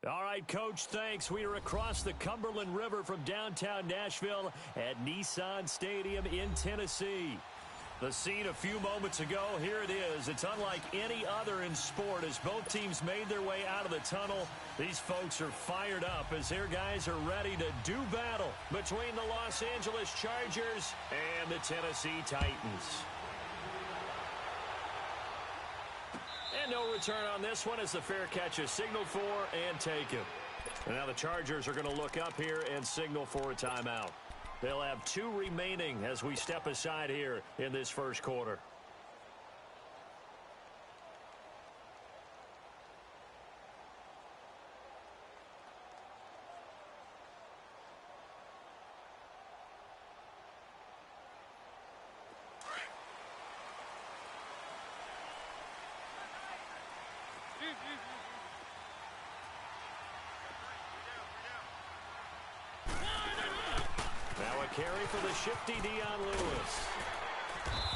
All right, Coach, thanks. We are across the Cumberland River from downtown Nashville at Nissan Stadium in Tennessee. The scene a few moments ago, here it is. It's unlike any other in sport as both teams made their way out of the tunnel. These folks are fired up as their guys are ready to do battle between the Los Angeles Chargers and the Tennessee Titans. And no return on this one as the fair catch is signaled for and taken. And now the Chargers are going to look up here and signal for a timeout. They'll have 2 remaining as we step aside here in this first quarter. Now a carry for the shifty Dion Lewis.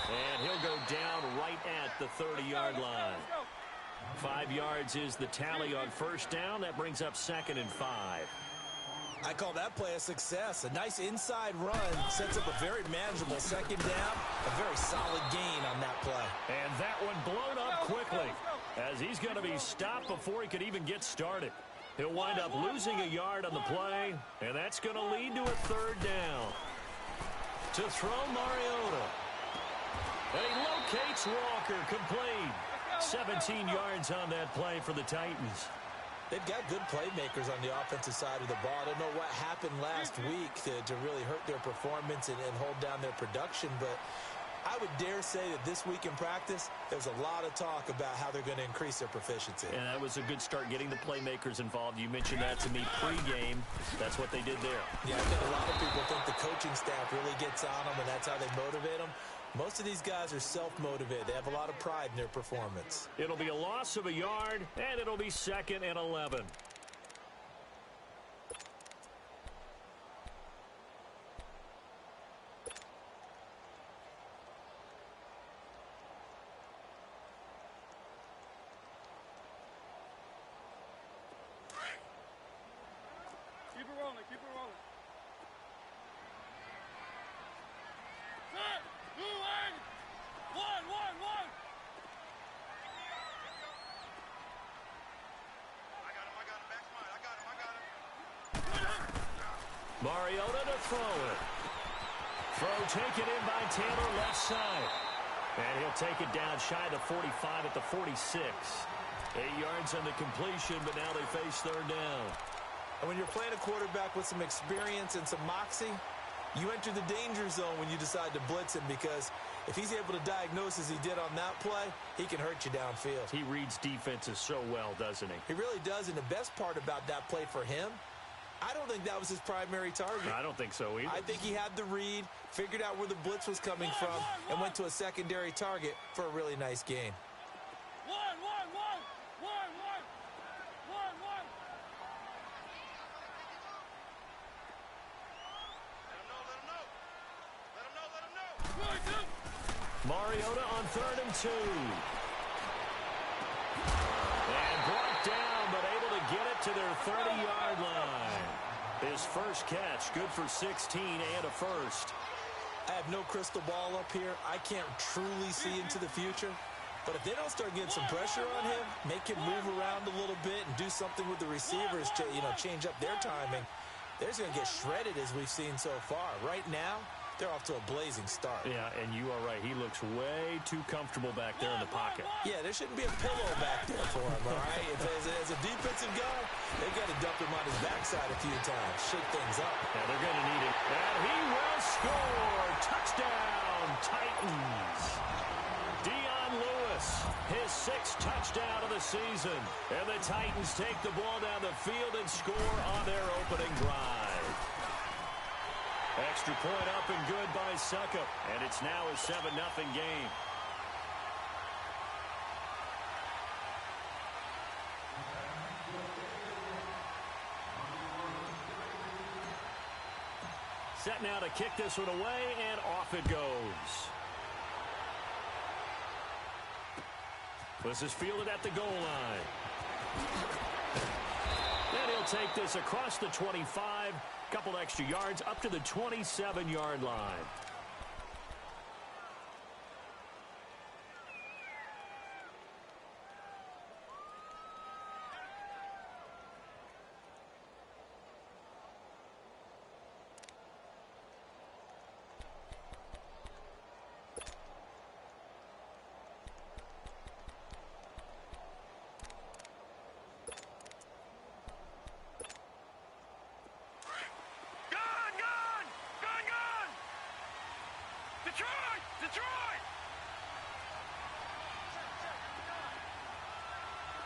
And he'll go down right at the 30-yard line. 5 yards is the tally on first down. That brings up 2nd and 5. I call that play a success. A nice inside run sets up a very manageable second down. A very solid gain on that play. And that one blown up quickly as he's going to be stopped before he could even get started. He'll wind up losing a yard on the play, and that's going to lead to a 3rd down. To throw Mariota. And he locates Walker, complete. 17 yards on that play for the Titans. They've got good playmakers on the offensive side of the ball. I don't know what happened last week to really hurt their performance and hold down their production, but I would dare say that this week in practice, there's a lot of talk about how they're going to increase their proficiency. And that was a good start getting the playmakers involved. You mentioned that to me pregame. That's what they did there. Yeah, I think a lot of people think the coaching staff really gets on them, and that's how they motivate them. Most of these guys are self-motivated. They have a lot of pride in their performance. It'll be a loss of a yard, and it'll be 2nd and 11. Keep it rolling, keep it rolling. Set, 2, 1, 1, 1. Mariota to throw it. Throw taken in by Taylor left side. And he'll take it down shy of the 45 at the 46. 8 yards on the completion, but now they face 3rd down. And when you're playing a quarterback with some experience and some moxie, you enter the danger zone when you decide to blitz him, because if he's able to diagnose as he did on that play, he can hurt you downfield. He reads defenses so well, doesn't he? He really does, and the best part about that play for him, I don't think that was his primary target. I don't think so either. I think he had the read, figured out where the blitz was coming from, and went to a secondary target for a really nice gain. 1. Mariota on 3rd and 2. And brought down, but able to get it to their 30-yard line. His first catch, good for 16 and a first. I have no crystal ball up here. I can't truly see into the future. But if they don't start getting some pressure on him, make him move around a little bit and do something with the receivers to, change up their timing, they're just going to get shredded as we've seen so far. Right now, they're off to a blazing start. Yeah, and you are right. He looks way too comfortable back there in the pocket. Yeah, there shouldn't be a pillow back there for him, all right? As a defensive guy, they've got to dump him on his backside a few times, shake things up. Yeah, they're going to need it. And he will score. Touchdown, Titans. Dion Lewis, his 6th touchdown of the season. And the Titans take the ball down the field and score on their opening drive. Extra point up and good by Suckup. And it's now a 7-0 game. Set now to kick this one away, and off it goes. This is fielded at the goal line. And he'll take this across the 25, couple extra yards up to the 27-yard line. Detroit!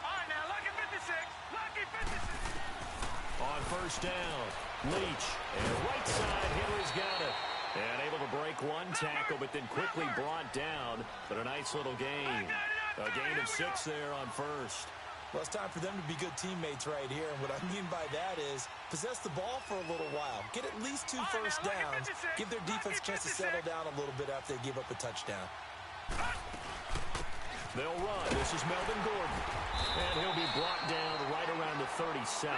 All right, now, lucky 56. Lucky 56. On first down, Leach. And right side, Henry's got it. And able to break one tackle, but then quickly brought down. But a nice little gain. A gain of 6 there on first. Well, it's time for them to be good teammates right here. And what I mean by that is possess the ball for a little while. Get at least 2 first downs. Give their defense a chance to settle down a little bit after they give up a touchdown. They'll run. This is Melvin Gordon. And he'll be brought down right around the 37.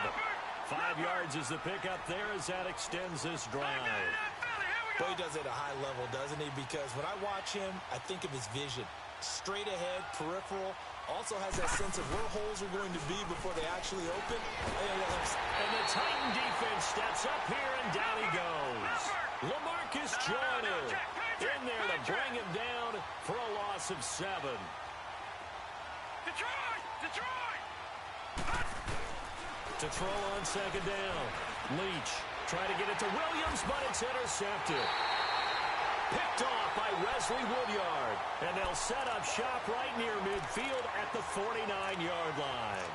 5 yards is the pickup there as that extends this drive. Well, he does it at a high level, doesn't he? Because when I watch him, I think of his vision. Straight ahead, peripheral. Also has that sense of where holes are going to be before they actually open. And the Titan defense steps up here, and down he goes. LaMarcus Joyner in there to bring him down for a loss of 7. Detroit! To throw on second down. Leach trying to get it to Williams, but it's intercepted. Picked off by Wesley Woodyard. And they'll set up shop right near midfield at the 49-yard line.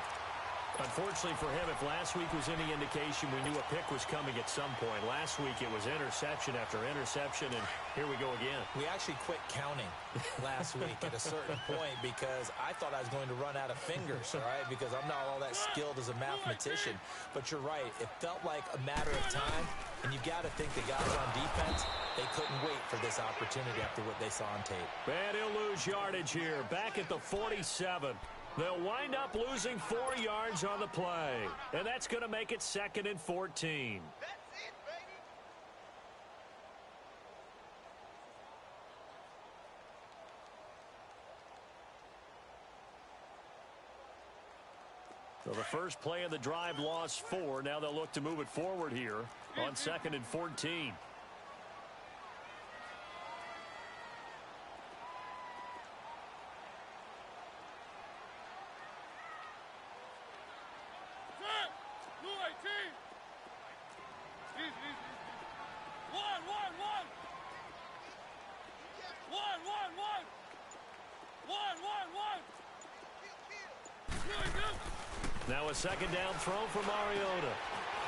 Unfortunately for him, if last week was any indication, we knew a pick was coming at some point. Last week it was interception after interception, and here we go again. We actually quit counting last week at a certain point because I thought I was going to run out of fingers, all right, because I'm not all that skilled as a mathematician. But you're right. It felt like a matter of time, and you got to think the guys on defense, they couldn't wait for this opportunity after what they saw on tape. And he'll lose yardage here, back at the 47. They'll wind up losing 4 yards on the play. And that's going to make it 2nd and 14. That's it, baby. So the first play of the drive lost 4. Now they'll look to move it forward here on 2nd and 14. Now a second down throw for Mariota.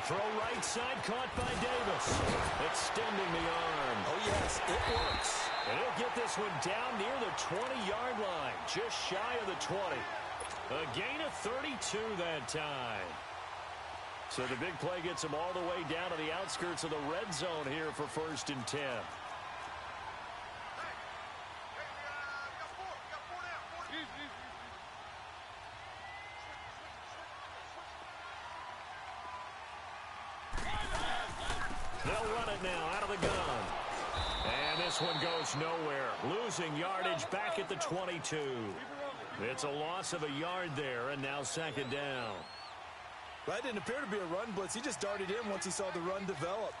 Throw right side caught by Davis. Extending the arm. Oh, yes, it works. And he'll get this one down near the 20-yard line. Just shy of the 20. A gain of 32 that time. So the big play gets him all the way down to the outskirts of the red zone here for 1st and 10. They'll run it now out of the gun. And this one goes nowhere. Losing yardage back at the 22. It's a loss of a yard there, and now 2nd down. Well, that didn't appear to be a run blitz. He just darted in once he saw the run develop.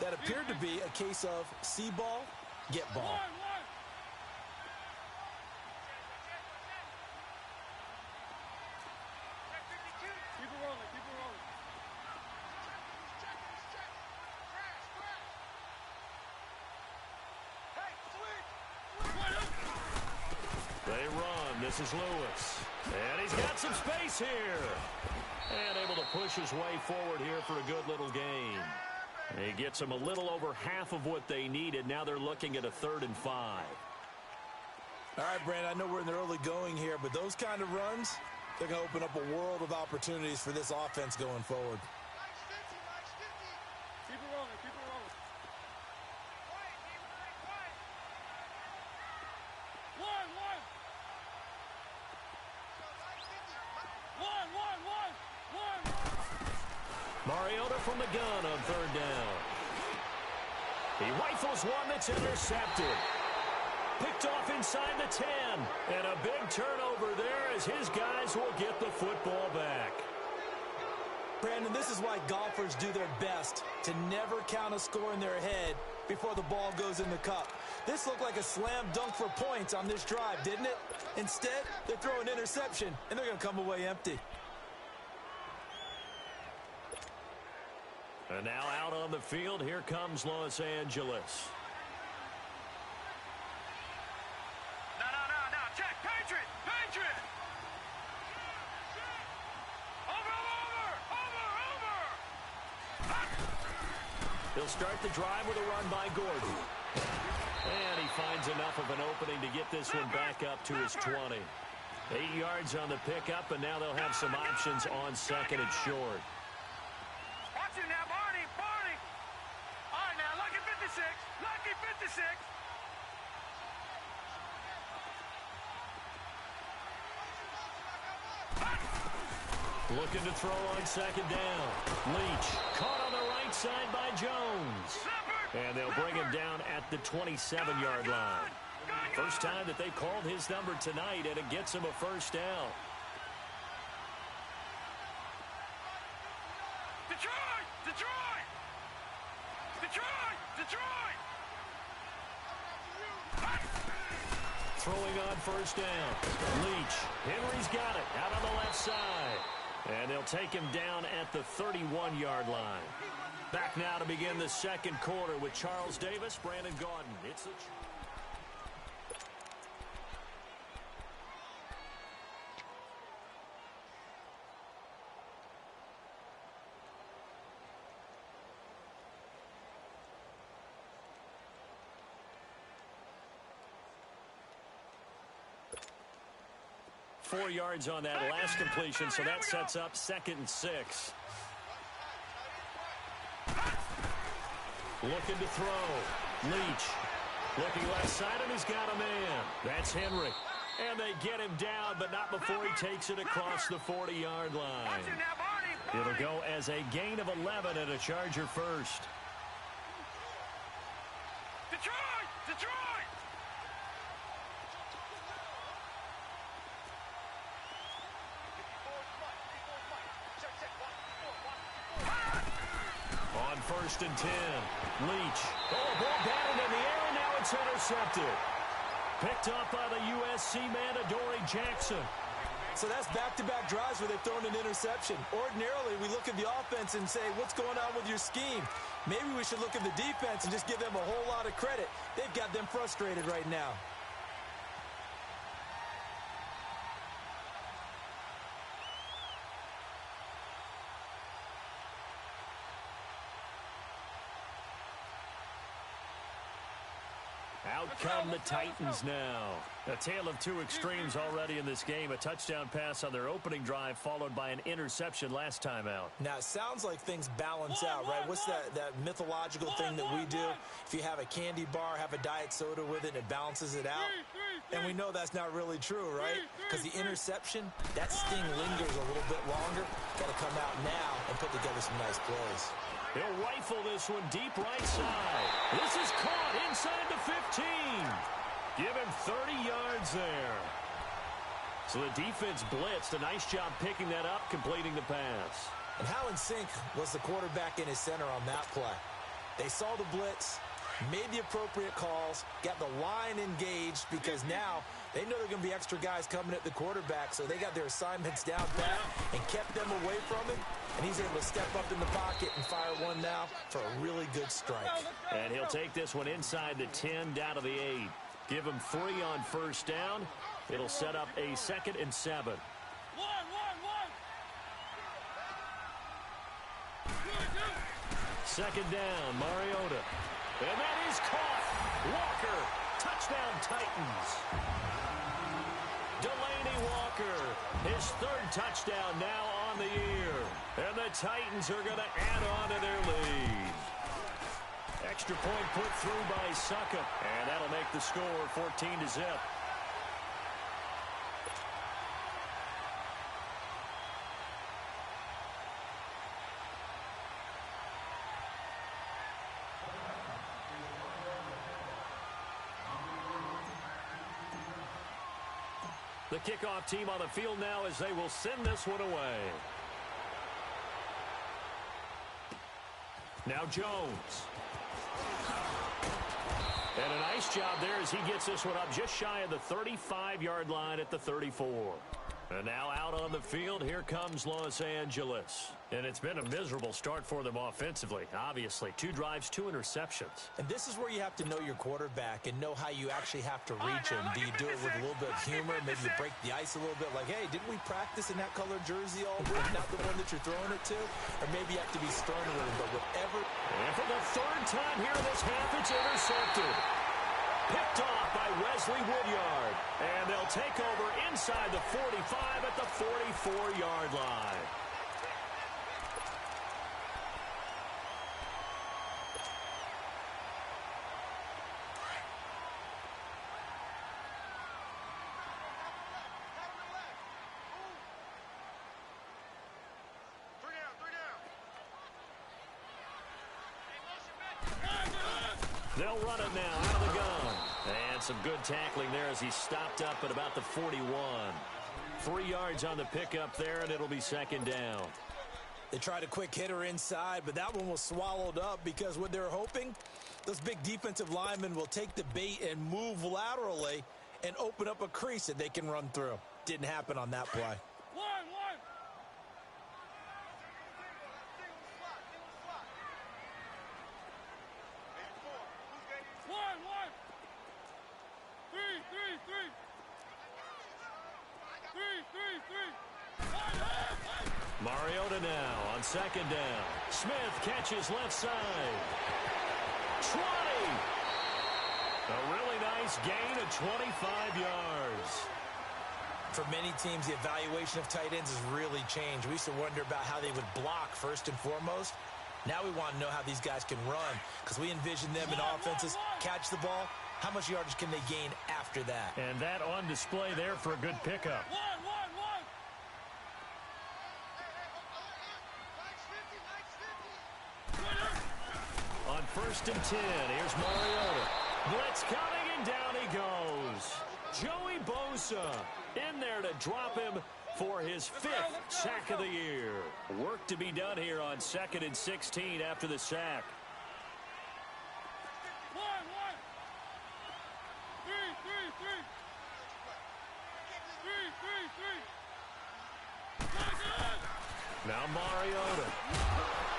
That appeared to be a case of see ball, get ball. They run. This is Lewis. And he's got some space here. And able to push his way forward here for a good little gain. He gets them a little over half of what they needed. Now they're looking at a 3rd and 5. All right, Brandon, I know we're in the early going here, but those kind of runs, they're going to open up a world of opportunities for this offense going forward. Keep it rolling, keep it rolling. One. Mariota from the gun on third down. He rifles one that's intercepted. Picked off inside the 10. And a big turnover there as his guys will get the football back. Brandon, this is why golfers do their best to never count a score in their head before the ball goes in the cup. This looked like a slam dunk for points on this drive, didn't it? Instead, they throw an interception, and they're going to come away empty. And now out on the field, here comes Los Angeles. No. Check. Patriot. Over. He'll start the drive with a run by Gordon. And he finds enough of an opening to get this one back up to his 20. 8 yards on the pickup, and now they'll have some options on second and short. Watch it now, Barney. All right, now, lucky 56. Lucky 56. Looking to throw on second down. Leach caught on the right side by Jones. And they'll bring him down at the 27-yard line. First time that they called his number tonight, and it gets him a first down. Detroit! Throwing on first down. Leach. Henry's got it out on the left side. And they'll take him down at the 31-yard line. Back now to begin the second quarter with Charles Davis, Brandon Gaudin. It's the 4 yards on that last completion, so that sets up 2nd and 6. Looking to throw. Leach. Looking left side, and he's got a man. That's Henry. And they get him down, but not before he takes it across the 40-yard line. It'll go as a gain of 11 and a Charger first. Detroit! On 1st and 10. Leach. Oh, ball batted in the air, and now it's intercepted. Picked up by the USC man, Adoree Jackson. So that's back-to-back drives where they've thrown an interception. Ordinarily, we look at the offense and say, what's going on with your scheme? Maybe we should look at the defense and just give them a whole lot of credit. They've got them frustrated right now. Out come the Titans now. A tale of two extremes already in this game. A touchdown pass on their opening drive followed by an interception last time out. Now, it sounds like things balance out, right? What's that mythological thing that we do? If you have a candy bar, have a diet soda with it, and it balances it out. And we know that's not really true, right? Because the interception, that sting lingers a little bit longer. Got to come out now and put together some nice plays. He'll rifle this one deep right side. This is caught inside the 15. Give him 30 yards there. So the defense blitzed. A nice job picking that up, completing the pass. And how in sync was the quarterback in his center on that play? They saw the blitz, made the appropriate calls, got the line engaged because now they know there are going to be extra guys coming at the quarterback, so they got their assignments down pat and kept them away from him. And he's able to step up in the pocket and fire one now for a really good strike. And he'll take this one inside the 10 down to the 8. Give him 3 on first down. It'll set up a 2nd and 7. Second down, Mariota. And that is caught. Walker, touchdown Titans. Delaney Walker, his 3rd touchdown now on the year. And the Titans are going to add on to their lead. Extra point put through by Suckup. And that'll make the score 14-0. The kickoff team on the field now as they will send this one away. Now Jones. And a nice job there as he gets this one up just shy of the 35-yard line at the 34. And now out on the field, here comes Los Angeles. And it's been a miserable start for them offensively. Obviously, 2 drives, 2 interceptions. And this is where you have to know your quarterback and know how you actually have to reach him. Do you do it with a little bit of humor? Maybe you break the ice a little bit like, hey, didn't we practice in that color jersey all week? Not the one that you're throwing it to? Or maybe you have to be stern with him, but whatever. And for the 3rd time here in this half, it's intercepted. Picked off by Wesley Woodyard. And they'll take over inside the 45 at the 44-yard line. They'll run it now out of the gun. And some good tackling there as he stopped up at about the 41. 3 yards on the pickup there, and it'll be 2nd down. They tried a quick hitter inside, but that one was swallowed up because what they're hoping, those big defensive linemen will take the bait and move laterally and open up a crease that they can run through. Didn't happen on that play. Mariota now on 2nd down. Smith catches left side. 20. A really nice gain of 25 yards. For many teams, the evaluation of tight ends has really changed. We used to wonder about how they would block first and foremost. Now we want to know how these guys can run because we envision them in offenses, catch the ball. How much yardage can they gain after that? And that on display there for a good pickup. On 1st and 10, here's Mariota. Blitz coming, and down he goes. Joey Bosa in there to drop him for his 5th sack of the year. Work to be done here on 2nd and 16 after the sack. Now Mariota.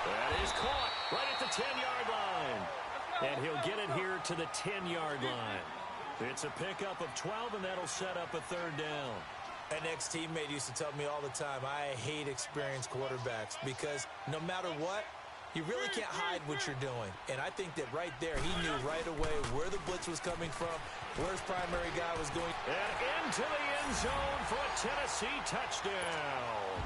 That is caught right at the 10-yard line. And he'll get it here to the 10-yard line. It's a pickup of 12, and that'll set up a 3rd down. An ex-teammate used to tell me all the time, I hate experienced quarterbacks because no matter what, you really can't hide what you're doing. And I think that right there, he knew right away where the blitz was coming from, where his primary guy was going. And into the end zone for a Tennessee touchdown.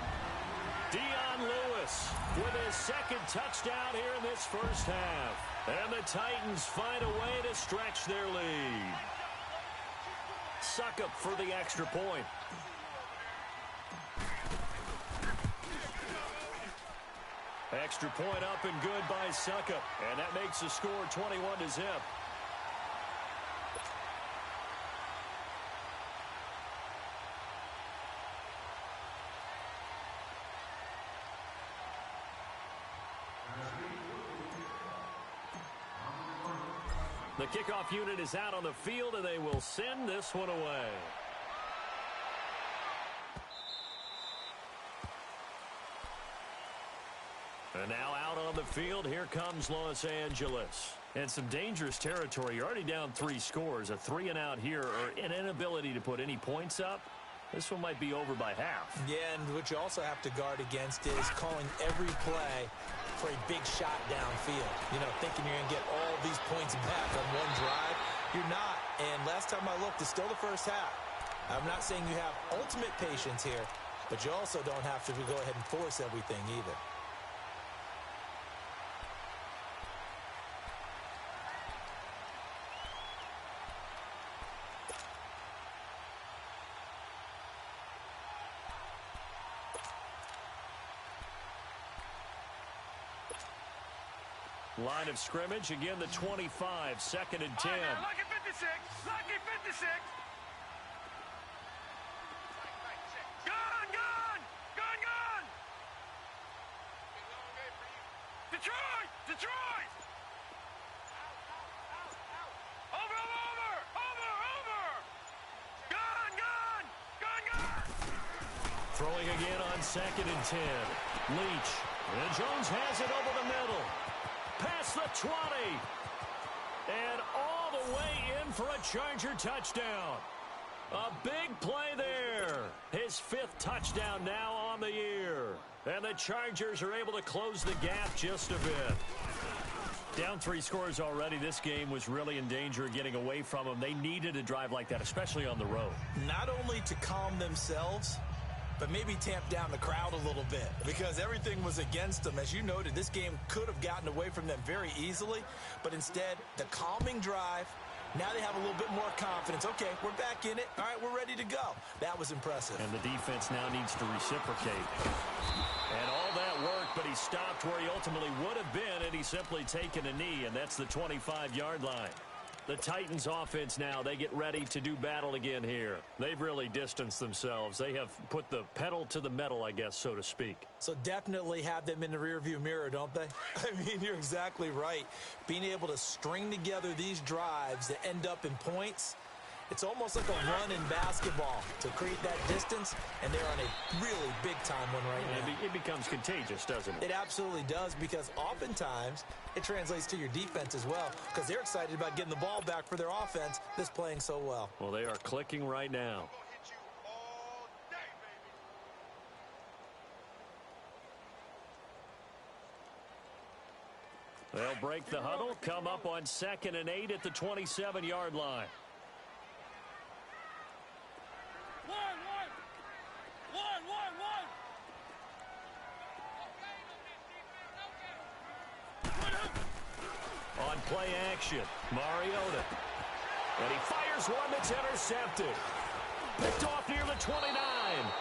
Dion Lewis with his 2nd touchdown here in this first half. And the Titans find a way to stretch their lead. Succop for the extra point. Extra point up and good by Succop. And that makes the score 21-0. The kickoff unit is out on the field, and they will send this one away. And now out on the field, here comes Los Angeles. And some dangerous territory. You're already down 3 scores. A 3-and-out here, or an inability to put any points up. This one might be over by half. Yeah, and what you also have to guard against is calling every play for a big shot downfield. You know, thinking you're going to get all these points back on one drive. You're not. And last time I looked, it's still the first half. I'm not saying you have ultimate patience here, but you also don't have to go ahead and force everything either. Line of scrimmage, again the 25, 2nd and 10. Lucky 56, lucky 56. Gun! Gun, gun! Detroit! Detroit! Over, over! Over, over! Gun, gun! Gun, gun! Throwing again on 2nd and 10. Leach. And Jones has it over the middle. Past the 20. And all the way in for a Charger touchdown. A big play there. His 5th touchdown now on the year. And the Chargers are able to close the gap just a bit. Down 3 scores already. This game was really in danger of getting away from them. They needed a drive like that, especially on the road. Not only to calm themselves, but maybe tamp down the crowd a little bit because everything was against them. As you noted, this game could have gotten away from them very easily, but instead, the calming drive, now they have a little bit more confidence. Okay, we're back in it. All right, we're ready to go. That was impressive. And the defense now needs to reciprocate. And all that work, but he stopped where he ultimately would have been, and he's simply taken a knee, and that's the 25-yard line. The Titans offense now, they get ready to do battle again here. They've really distanced themselves. They have put the pedal to the metal, I guess, so to speak. So definitely have them in the rearview mirror, don't they? I mean, you're exactly right. Being able to string together these drives that end up in points, it's almost like a run in basketball to create that distance, and they're on a really big-time one right now. It becomes contagious, doesn't it? It absolutely does, because oftentimes it translates to your defense as well, because they're excited about getting the ball back for their offense that's playing so well. Well, they are clicking right now. They'll break the huddle, come up on 2nd and 8 at the 27-yard line. On play action, Mariota. And he fires one that's intercepted. Picked off near the 29.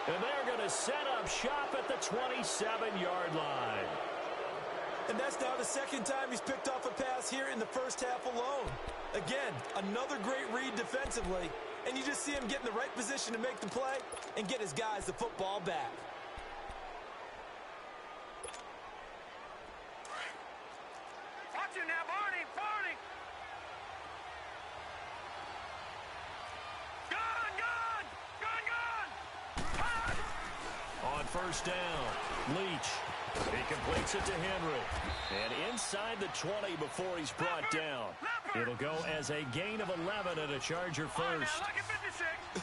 And they're going to set up shop at the 27-yard line. And that's now the 2nd time he's picked off a pass here in the first half alone. Again, another great read defensively. And you just see him get in the right position to make the play and get his guys the football back. Watch him now, Barney! Barney! Gun! Gun! Gun! Gun! On 1st down, Leach. He completes it to Henry. And inside the 20 before he's brought down. It'll go as a gain of 11 and a Charger first.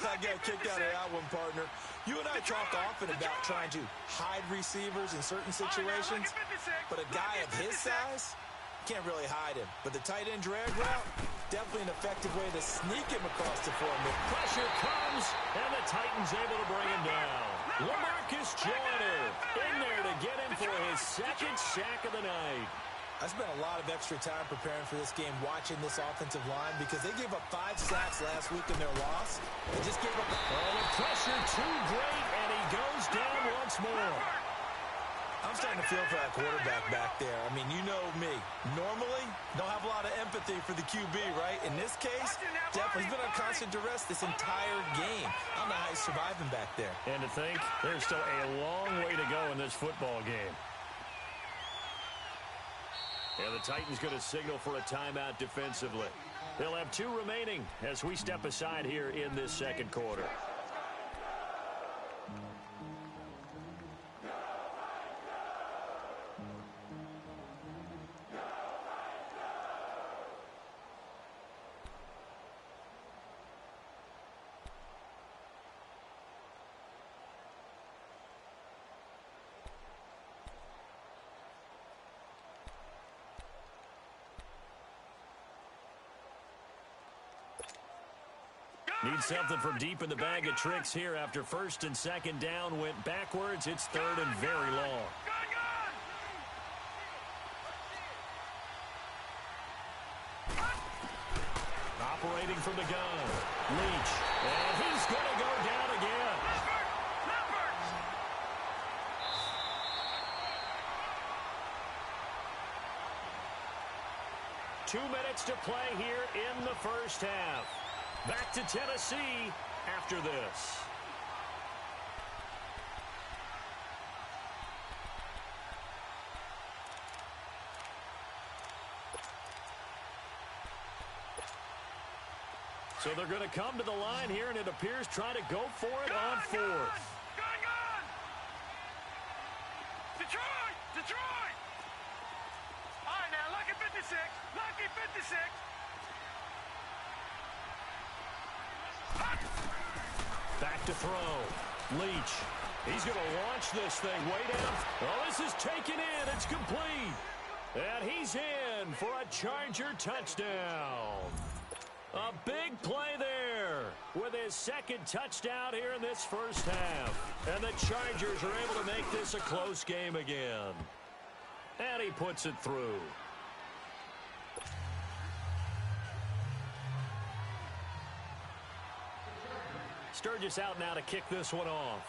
I got kicked out of that one, partner. You and I talk often about trying to hide receivers in certain situations, but a guy of his size can't really hide him. But the tight end drag route, definitely an effective way to sneak him across the formation. Pressure comes, and the Titans able to bring him down. LaMarcus Joyner in there to get him for his 2nd sack of the night. I spent a lot of extra time preparing for this game, watching this offensive line, because they gave up 5 sacks last week in their loss. They just gave up. Oh, the pressure too great, and he goes down once more. I'm starting to feel for that quarterback back there. I mean, you know me. Normally, don't have a lot of empathy for the QB, right? In this case, definitely he's been on constant duress this entire game. I don't know how he's surviving back there. And to think, there's still a long way to go in this football game. And the Titans going to signal for a timeout defensively. They'll have 2 remaining as we step aside here in this 2nd quarter. Need something from deep in the bag of tricks here after 1st and 2nd down went backwards. It's 3rd and very long. Operating from the gun. Leach. And he's going to go down again. 2 minutes to play here in the first half. Back to Tennessee after this. So they're going to come to the line here, and it appears trying to go for it on fourth. Gun! Detroit! Detroit! All right, now, lucky 56. Lucky 56. Back to throw. Leach. He's going to launch this thing way down. Oh, this is taken in. It's complete. And he's in for a Charger touchdown. A big play there with his second touchdown here in this first half. And the Chargers are able to make this a close game again. And he puts it through. Sturgis out now to kick this one off.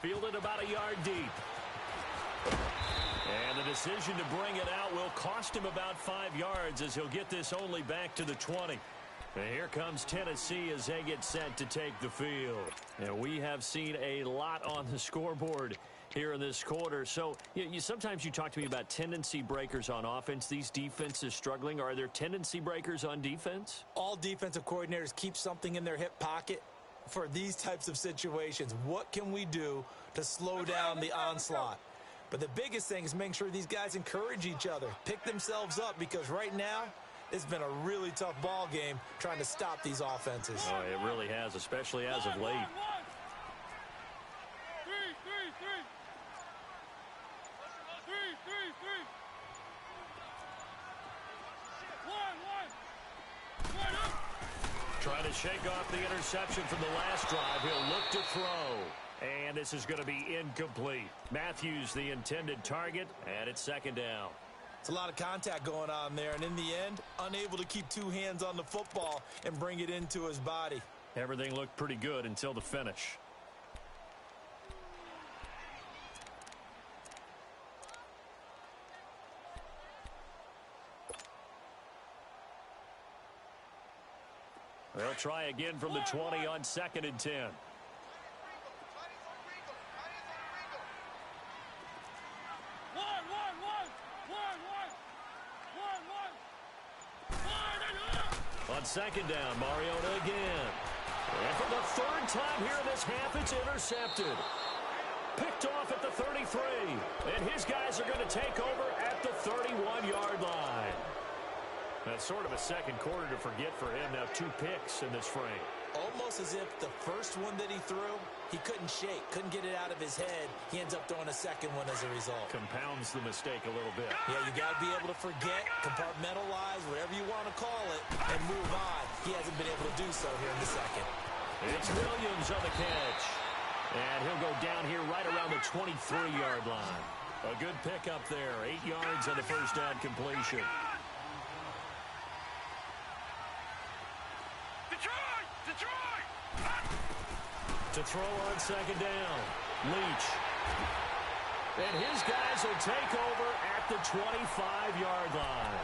Fielded about a yard deep. And the decision to bring it out will cost him about 5 yards as he'll get this only back to the 20. And here comes Tennessee as they get set to take the field. And we have seen a lot on the scoreboard here in this quarter. So sometimes you talk to me about tendency breakers on offense. These defenses struggling. Are there tendency breakers on defense? All defensive coordinators keep something in their hip pocket for these types of situations. What can we do to slow down the onslaught? But the biggest thing is making sure these guys encourage each other, pick themselves up, because right now it's been a really tough ball game trying to stop these offenses. Oh, it really has, especially as of late. Trying to shake off the interception from the last drive. He'll look to throw. And this is going to be incomplete. Matthews, the intended target, and it's second down. It's a lot of contact going on there, and in the end, unable to keep two hands on the football and bring it into his body. Everything looked pretty good until the finish. They'll try again from the 20 on 2nd and 10. On 2nd down, Mariota again. And for the 3rd time here in this half, it's intercepted. Picked off at the 33. And his guys are going to take over at the 31-yard line. That's sort of a second quarter to forget for him. Now 2 picks in this frame. Almost as if the first one that he threw, he couldn't shake, couldn't get it out of his head. He ends up throwing a second one as a result. Compounds the mistake a little bit. Yeah, you got to be able to forget, compartmentalize, whatever you want to call it, and move on. He hasn't been able to do so here in the second. It's Williams on the catch. And he'll go down here right around the 23-yard line. A good pickup there. 8 yards on the first down completion. To throw on 2nd down. Leach. And his guys will take over at the 25-yard line.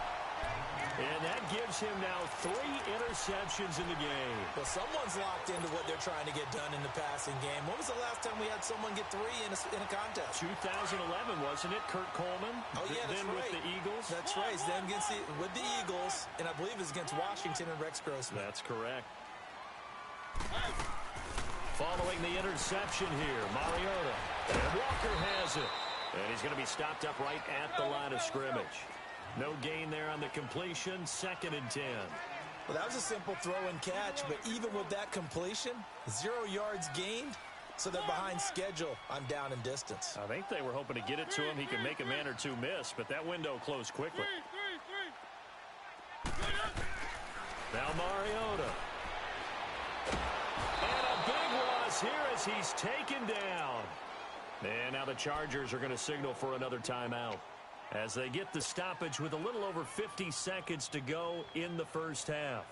And that gives him now 3 interceptions in the game. Well, someone's locked into what they're trying to get done in the passing game. When was the last time we had someone get 3 in a contest? 2011, wasn't it? Kurt Coleman. Oh, yeah, that's then right. With the Eagles. That's right. Then with the Eagles, and I believe it was against Washington and Rex Grossman. That's correct. Following the interception here, Mariota. And Walker has it. And he's going to be stopped up right at the line of scrimmage. No gain there on the completion. 2nd and 10. Well, that was a simple throw and catch, but even with that completion, 0 yards gained, so they're behind schedule on down and distance. I think they were hoping to get it to him. He could make a man or 2 miss, but that window closed quickly. Now Mariota. And a big loss here as he's taken down. And now the Chargers are going to signal for another timeout as they get the stoppage with a little over 50 seconds to go in the first half.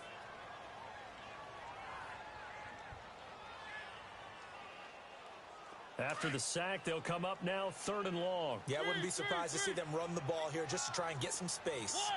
After the sack, they'll come up now 3rd and long. Yeah, I wouldn't be surprised to see them run the ball here just to try and get some space.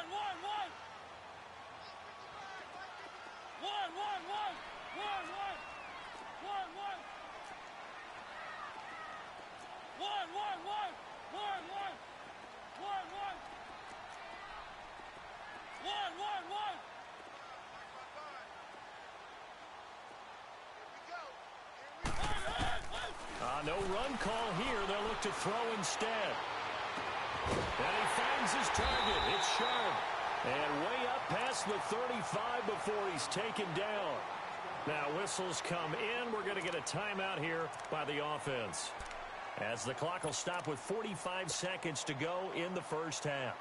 no run call here. They'll look to throw instead. And he finds his target. It's sharp. And way up past the 35 before he's taken down. Now whistles come in. We're going to get a timeout here by the offense, as the clock will stop with 45 seconds to go in the first half.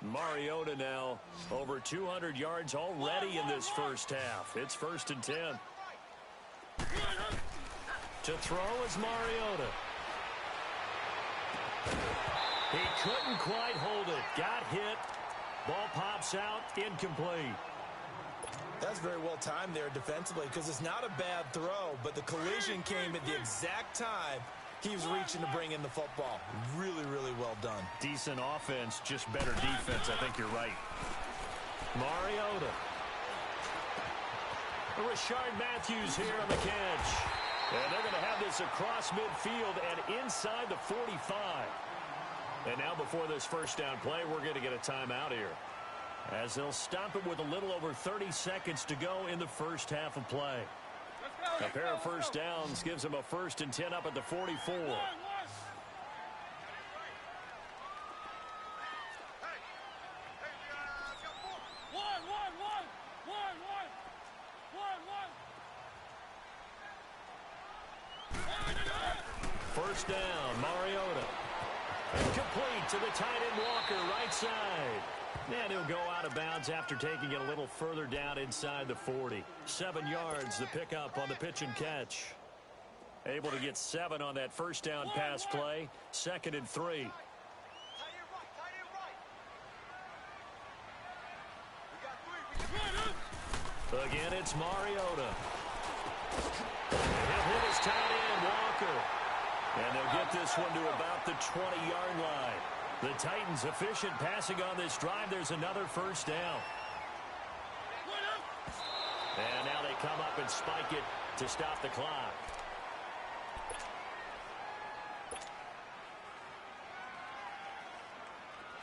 Mariota now over 200 yards already in this first half. It's 1st and 10. To throw is Mariota. He couldn't quite hold it. Got hit. Ball pops out. Incomplete. That's very well timed there defensively, because it's not a bad throw, but the collision came at the exact time he was reaching to bring in the football. Really, really well done. Decent offense, just better defense. I think you're right. Mariota. Rashard Matthews here on the catch. And they're going to have this across midfield and inside the 45. And now before this first down play, we're going to get a timeout here, as they'll stop it with a little over 30 seconds to go in the first half of play. A pair of first downs gives them a 1st and 10 up at the 44. First down, Mariota. Complete to the tight end Walker, right side. And he'll go out of bounds after taking it a little further down inside the 40. 7 yards, the pickup on the pitch and catch. Able to get 7 on that first down pass play. 2nd and 3. Again, it's Mariota. He'll hit his tight end, Walker. And they'll get this one to about the 20-yard line. The Titans efficient passing on this drive. There's another first down. And now they come up and spike it to stop the clock.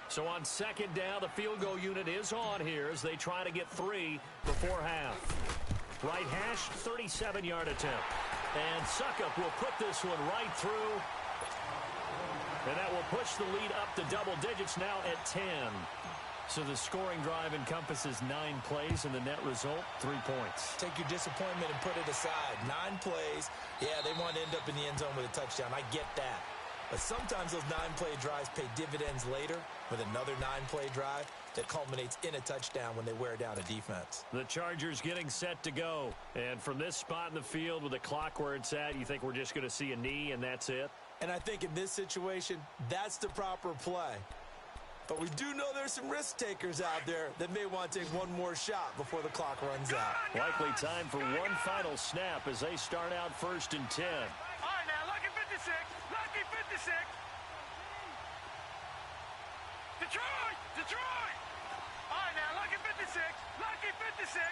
So on 2nd down, the field goal unit is on here as they try to get 3 before half. Right hash, 37-yard attempt. And Suckup will put this one right through. And that will push the lead up to double digits now at 10. So the scoring drive encompasses 9 plays, and the net result, 3 points. Take your disappointment and put it aside. 9 plays. Yeah, they want to end up in the end zone with a touchdown. I get that. But sometimes those 9-play drives pay dividends later with another 9-play drive that culminates in a touchdown when they wear down a defense. The Chargers getting set to go. And from this spot in the field with the clock where it's at, you think we're just going to see a knee and that's it? And I think in this situation, that's the proper play. But we do know there's some risk takers out there that may want to take one more shot before the clock runs out. Likely time for one final snap as they start out 1st and 10. All right, now, lucky 56. Lucky 56. Detroit! Detroit! All right, now, lucky 56. Lucky 56.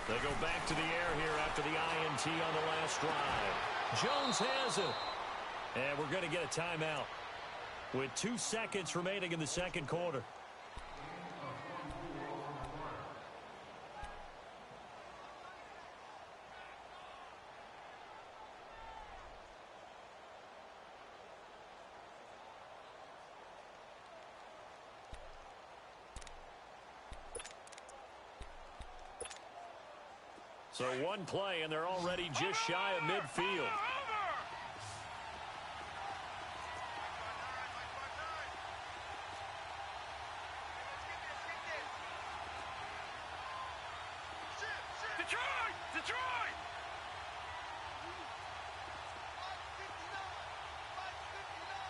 They go back to the air here after the INT on the last drive. Jones has it. And we're going to get a timeout with 2 seconds remaining in the second quarter. So one play, and they're already just shy of midfield. Detroit! Detroit!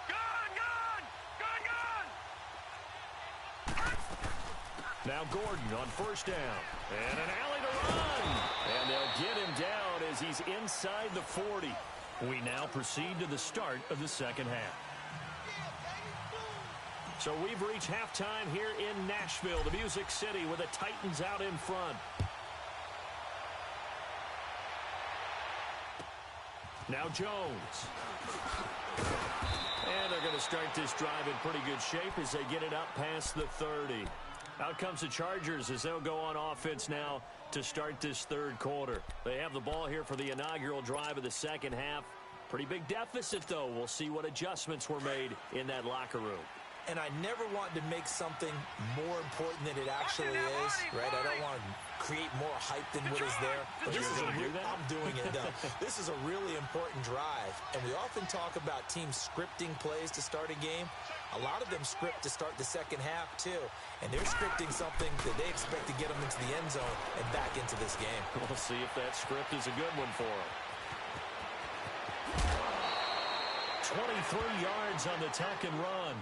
Gone! Now Gordon on first down. And an alley to run. And they'll get him down as he's inside the 40. We now proceed to the start of the second half. So we've reached halftime here in Nashville, the Music City, with the Titans out in front. Now Jones. And they're going to start this drive in pretty good shape as they get it up past the 30. Out comes the Chargers as they'll go on offense now to start this third quarter. They have the ball here for the inaugural drive of the second half. Pretty big deficit, though. We'll see what adjustments were made in that locker room. And I never want to make something more important than it actually is, right? I don't want to create more hype than what is there. But this is I'm doing it, though. This is a really important drive. And we often talk about teams scripting plays to start a game. A lot of them script to start the second half, too. And they're scripting something that they expect to get them into the end zone and back into this game. We'll see if that script is a good one for them. 23 yards on the tuck and run.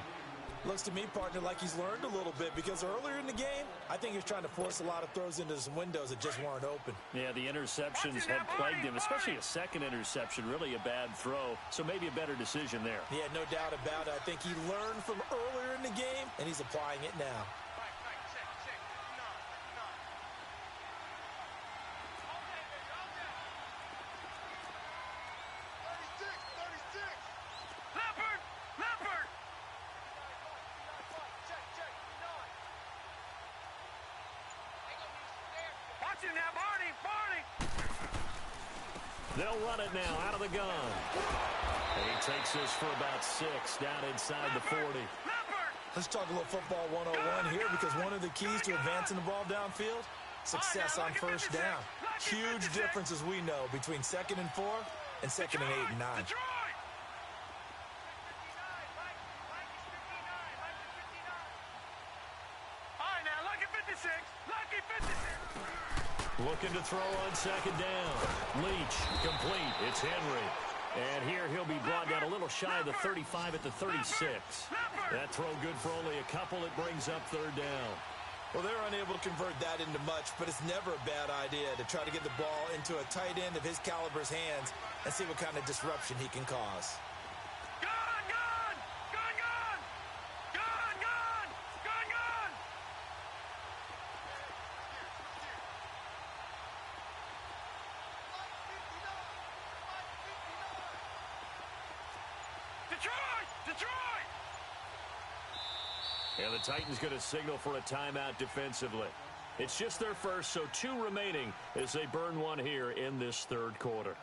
Looks to me, partner, like he's learned a little bit because earlier in the game, I think he was trying to force a lot of throws into some windows that just weren't open. Yeah, the interceptions had plagued him, especially a second interception, really a bad throw. So maybe a better decision there. Yeah, no doubt about it. I think he learned from earlier in the game, and he's applying it now. They'll run it now out of the gun. And he takes this for about 6 down inside the 40. Let's talk a little football 101 here because one of the keys to advancing the ball downfield, success on first down. Huge difference, as we know, between 2nd and 4 and 2nd and 8 and 9. Looking to throw on second down. Leach, complete. It's Henry. And here he'll be brought down a little shy of the 35 at the 36. That throw good for only a couple. It brings up third down. Well, they're unable to convert that into much, but it's never a bad idea to try to get the ball into a tight end of his caliber's hands and see what kind of disruption he can cause. And the Titans going to signal for a timeout defensively. It's just their first, so 2 remaining as they burn one here in this third quarter.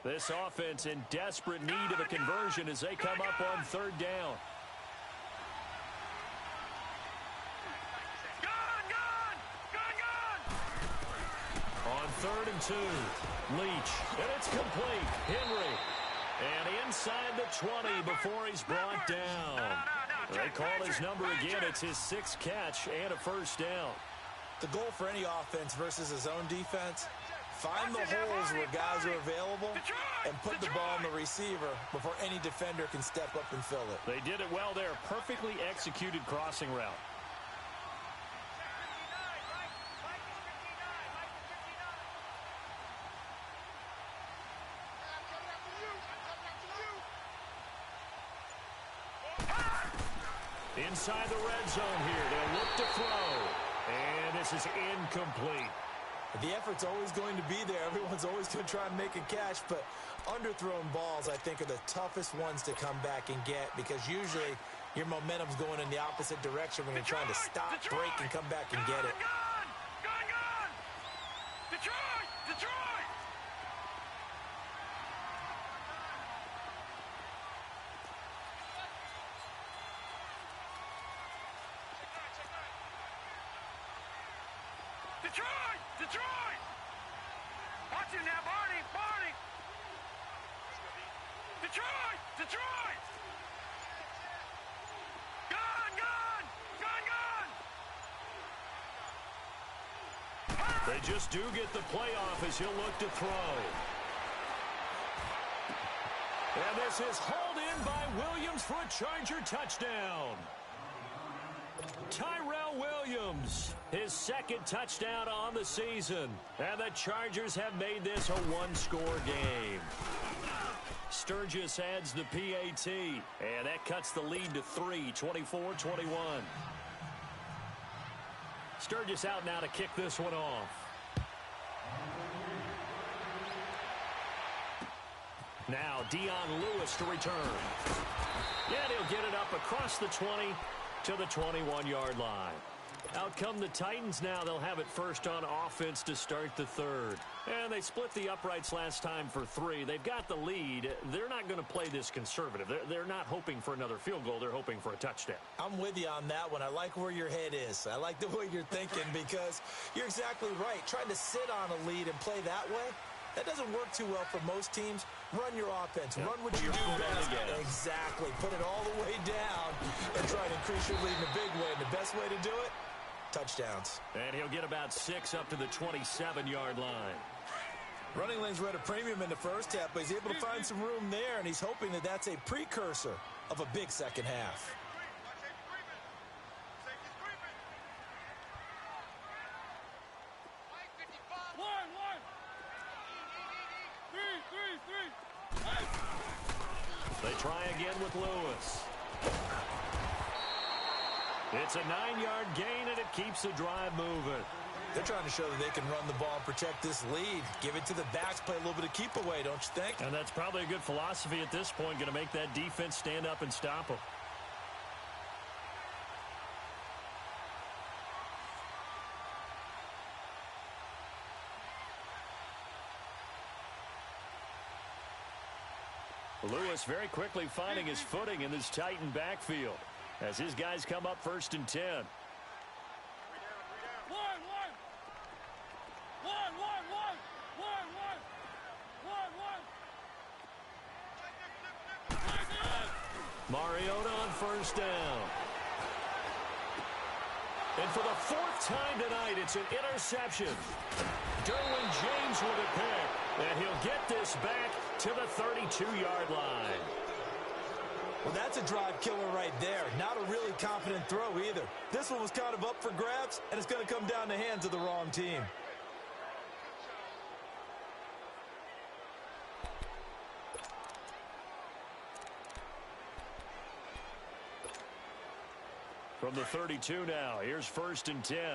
This offense in desperate need of a conversion as they come up on third down. Third and 2. Leach. And it's complete. Henry. And inside the 20 before he's brought down. They call his number again. It's his 6th catch and a first down. The goal for any offense versus his own defense, find the holes where guys are available and put the ball on the receiver before any defender can step up and fill it. They did it well there. Perfectly executed crossing route. Inside the red zone here. They'll look to throw. And this is incomplete. The effort's always going to be there. Everyone's always going to try and make a catch, but underthrown balls, I think, are the toughest ones to come back and get because usually your momentum's going in the opposite direction when you're trying to stop, break, and come back and get it. Detroit! Watch him now, Barney! Detroit! Gun! They just do get the playoff as he'll look to throw. And this is hauled in by Williams for a Charger touchdown. Tyrell Williams, his 2nd touchdown on the season. And the Chargers have made this a 1-score game. Sturgis adds the PAT, and that cuts the lead to 3, 24-21. Sturgis out now to kick this one off. Now Dion Lewis to return. And he'll get it up across the 20 to the 21-yard line. Out come the Titans now. They'll have it first on offense to start the third. And they split the uprights last time for 3. They've got the lead. They're not going to play this conservative. They're not hoping for another field goal. They're hoping for a touchdown. I'm with you on that one. I like where your head is. I like the way you're thinking because you're exactly right. Trying to sit on a lead and play that way, that doesn't work too well for most teams. Run your offense. Run what you do best. Exactly. Put it all the way down and try to increase your lead in a big way. And the best way to do it, touchdowns. And he'll get about 6 up to the 27-yard line. Running lanes were at a premium in the first half, but he's able to find some room there, and he's hoping that that's a precursor of a big second half. They try again with Lewis. It's a 9-yard gain, and it keeps the drive moving. They're trying to show that they can run the ball and protect this lead. Give it to the backs, play a little bit of keep away, don't you think? And that's probably a good philosophy at this point, going to make that defense stand up and stop them. Lewis very quickly finding his footing in this Titan backfield as his guys come up 1st and 10. Mariota on 1st down. And for the 4th time tonight, it's an interception. Derwin James with a pick. And he'll get this back to the 32-yard line. Well, that's a drive killer right there. Not a really confident throw either. This one was kind of up for grabs, and it's going to come down the hands of the wrong team. From the 32 now, here's 1st and 10. All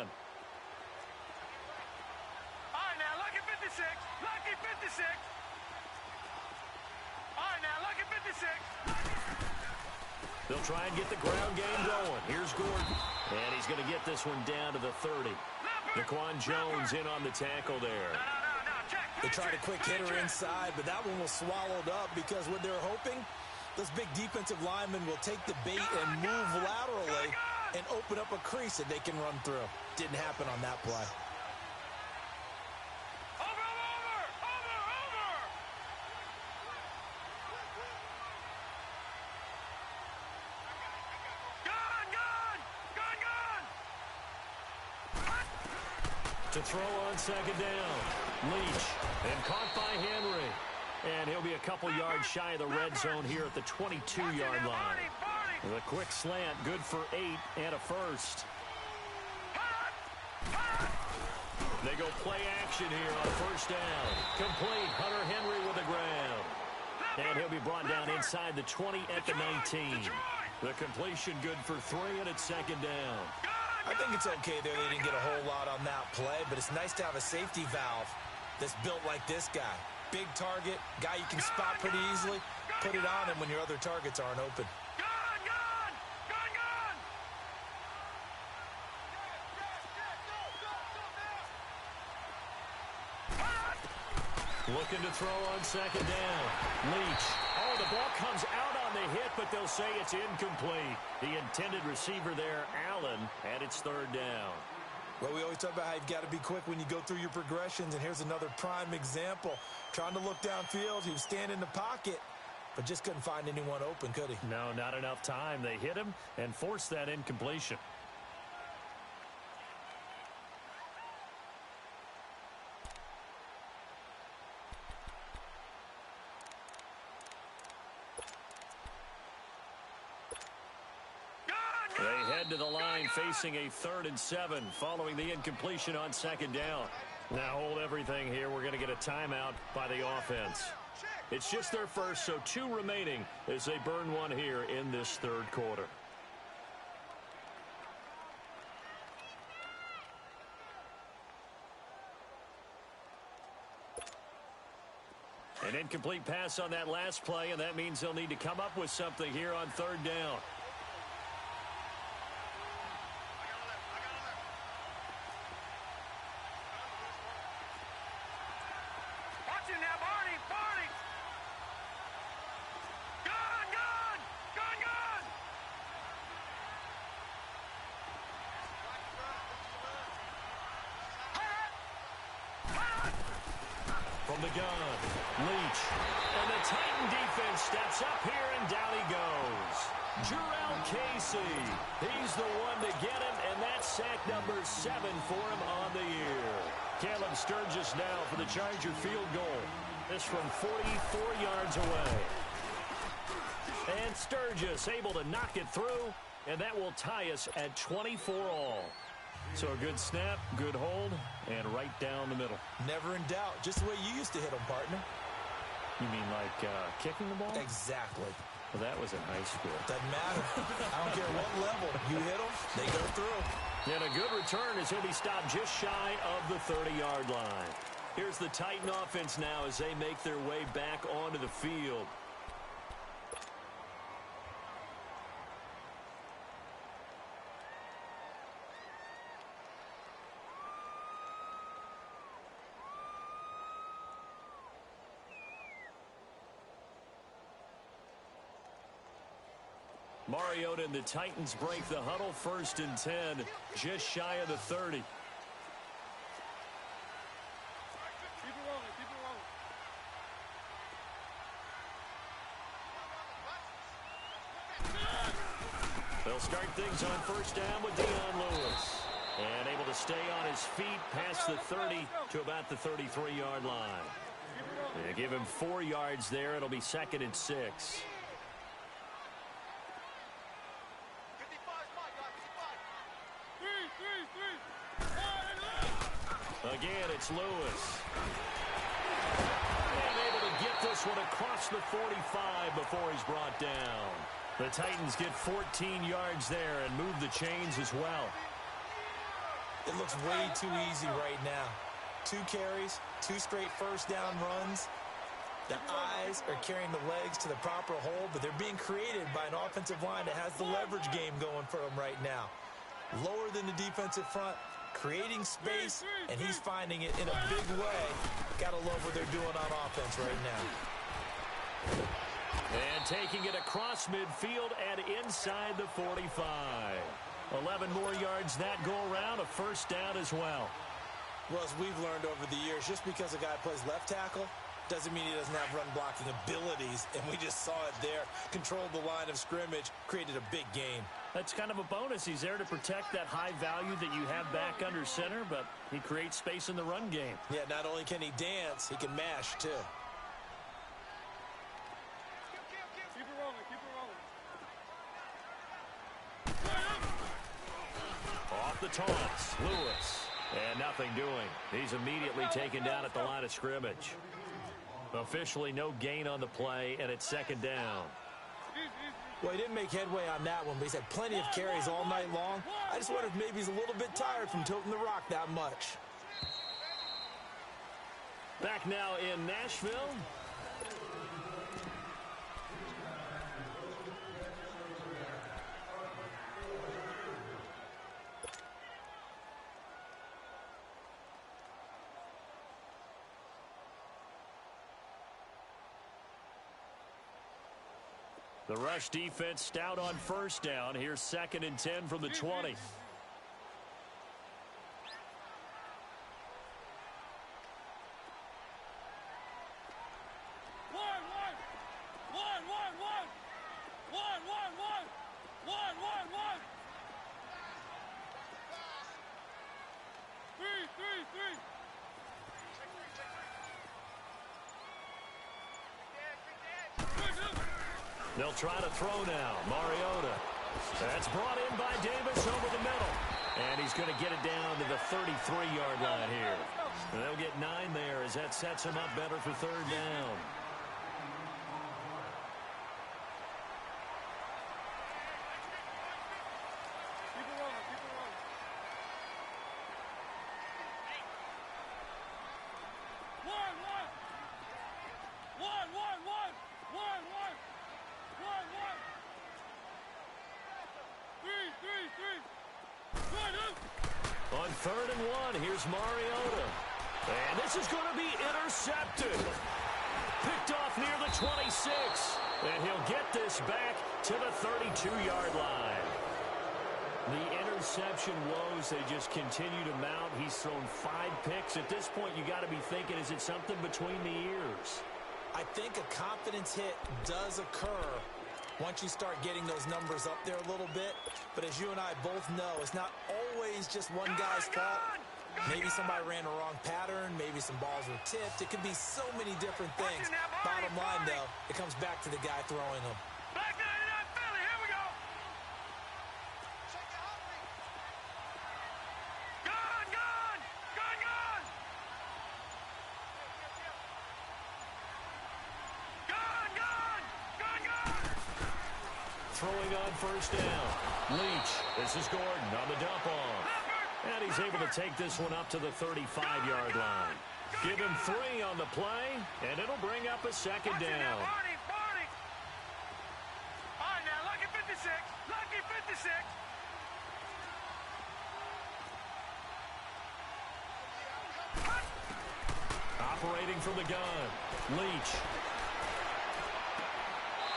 right, now, lucky 56. Lucky 56. All right, now, lucky 56. They'll try and get the ground game going. Here's Gordon. And he's going to get this one down to the 30. Daquan Jones in on the tackle there. No, check. They tried a quick hitter inside, but that one was swallowed up because what they're hoping, those big defensive linemen will take the bait and move laterally and open up a crease that they can run through. Didn't happen on that play. To throw on 2nd down. Leach. And caught by Henry. And he'll be a couple yards shy of the red zone here at the 22-yard line. The quick slant, good for 8 and a first. They go play action here on 1st down. Complete. Hunter Henry with the ground. And he'll be brought down inside the 20 at the 19. The completion good for 3, and it's 2nd down. I think it's okay there. They didn't get a whole lot on that play, but it's nice to have a safety valve that's built like this guy. Big target, guy you can spot pretty easily. Put it on him when your other targets aren't open. Looking to throw on 2nd down. Leach. Oh, the ball comes out on the hit, but they'll say it's incomplete. The intended receiver there, Allen, and it's 3rd down. Well, we always talk about how you've got to be quick when you go through your progressions, and here's another prime example. Trying to look downfield, he was standing in the pocket, but just couldn't find anyone open, could he? No, not enough time. They hit him and forced that incompletion. They head to the line facing a 3rd and 7 following the incompletion on 2nd down. Now hold everything here. We're going to get a timeout by the offense. It's just their first, so 2 remaining as they burn one here in this 3rd quarter. An incomplete pass on that last play, and that means they'll need to come up with something here on third down. Watch him now, Barney! Barney! Gone! Gone! Gone! Gone! From the gun, Leach. And the Titan defense steps up here, and down he goes. Jarrell Casey. He's the one to get him, and that's sack number 7 for him on the year. Caleb Sturgis now for the Charger field goal. This from 44 yards away. And Sturgis able to knock it through, and that will tie us at 24 all. So a good snap, good hold, and right down the middle. Never in doubt. Just the way you used to hit them, partner. You mean like kicking the ball? Exactly. Well, that was in high school. Doesn't matter. I don't care what level. You hit them, they go through. And a good return as he'll be stopped just shy of the 30-yard line. Here's the Titan offense now as they make their way back onto the field. Mariota and the Titans break the huddle, 1st and 10, just shy of the 30. Keep it rolling, keep it rolling. They'll start things on 1st down with Dion Lewis. And able to stay on his feet past the 30 to about the 33-yard line. They give him 4 yards there. It'll be 2nd and 6. Again, it's Lewis. And able to get this one across the 45 before he's brought down. The Titans get 14 yards there and move the chains as well. It looks way too easy right now. 2 carries, 2 straight 1st down runs. The eyes are carrying the legs to the proper hole, but they're being created by an offensive line that has the leverage game going for them right now. Lower than the defensive front, creating space, and he's finding it in a big way. Gotta love what they're doing on offense right now. And taking it across midfield and inside the 45. 11 more yards that go around, a 1st down as well. Well, as we've learned over the years, just because a guy plays left tackle doesn't mean he doesn't have run blocking abilities, and we just saw it there. Controlled the line of scrimmage, created a big gain. That's kind of a bonus. He's there to protect that high value that you have back under center, but he creates space in the run game. Yeah, not only can he dance, he can mash, too. Keep it rolling, keep it rolling. Off the toss, Lewis. And nothing doing. He's immediately taken down at the line of scrimmage. Officially no gain on the play, and it's 2nd down. Well, he didn't make headway on that one, but he's had plenty of carries all night long. I just wonder if maybe he's a little bit tired from toting the rock that much. Back now in Nashville. The rush defense stout on 1st down. Here's 2nd and 10 from the 20. They'll try to throw now. Mariota. That's brought in by Davis over the middle. And he's going to get it down to the 33-yard line here. And they'll get 9 there as that sets him up better for 3rd down. On 3rd and 1, here's Mariota. And this is going to be intercepted. Picked off near the 26. And he'll get this back to the 32-yard line. The interception woes, they just continue to mount. He's thrown 5 picks. At this point, you got to be thinking, is it something between the ears? I think a confidence hit does occur once you start getting those numbers up there a little bit. But as you and I both know, it's not always just one guy's fault. Maybe somebody ran a wrong pattern. Maybe some balls were tipped. It could be so many different things. Bottom line, though, it comes back to the guy throwing them. Back 99 Philly, here we go. Gone, gone, gone, gone. Gone, gone, gone, gone. Throwing on 1st down. Leach. This is Gordon on the dump off. And he's able to take this one up to the 35-yard line. Give him 3 on the play, and it'll bring up a 2nd down. Barney. All right, now, lucky 56. Lucky 56. Operating from the gun. Leach.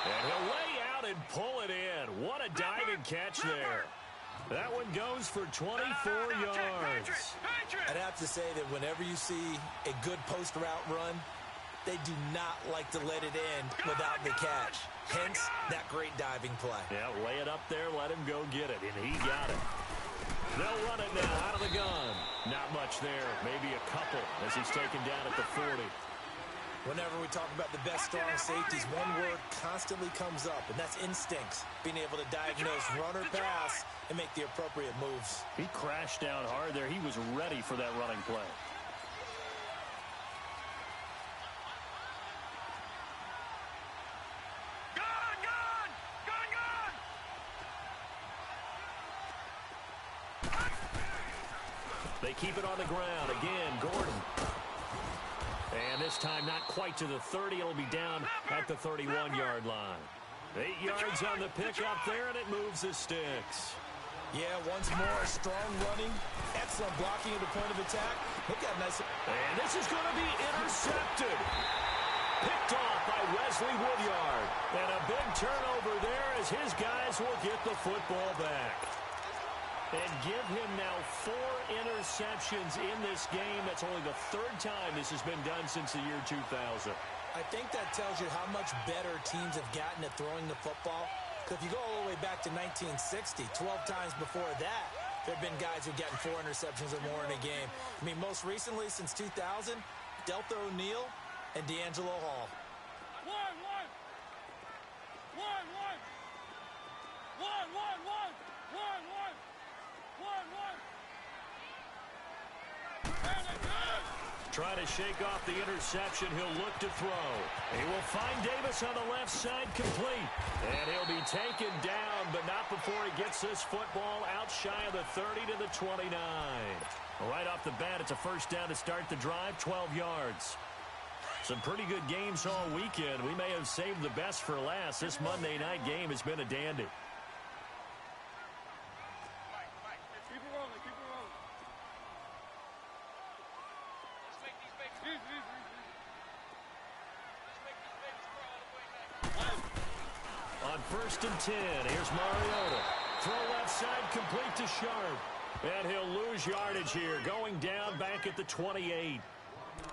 And he'll lay out and pull it in. What a diving catch there. That one goes for 24 yards. I'd have to say that whenever you see a good post route run, they do not like to let it end without the catch. Hence, that great diving play. Yeah, lay it up there, let him go get it, and he got it. They'll run it now out of the gun. Not much there, maybe a couple as he's taken down at the 40. Whenever we talk about the best strong safeties, one word constantly comes up, and that's instincts. Being able to diagnose run or pass and make the appropriate moves. He crashed down hard there. He was ready for that running play. Gone, gone, gone, gone. They keep it on the ground. Again, Gordon. And this time not quite to the 30. It'll be down at the 31-yard line. 8 yards on the pickup there, and it moves the sticks. Yeah, once more, strong running. Excellent blocking at the point of attack. Look at nice. And this is going to be intercepted. Picked off by Wesley Woodyard. And a big turnover there as his guys will get the football back. And give him now 4 interceptions in this game. That's only the 3rd time this has been done since the year 2000. I think that tells you how much better teams have gotten at throwing the football. Because if you go all the way back to 1960, 12 times before that, there have been guys who've gotten 4 interceptions or more in a game. I mean, most recently, since 2000, Deltha O'Neal and D'Angelo Hall. One. Trying to shake off the interception. He'll look to throw. He will find Davis on the left side complete. And he'll be taken down, but not before he gets this football out shy of the 30 to the 29. Right off the bat, it's a 1st down to start the drive, 12 yards. Some pretty good games all weekend. We may have saved the best for last. This Monday night game has been a dandy. On 1st and 10, here's Mariota. Throw left side complete to Sharp. And he'll lose yardage here, going down back at the 28.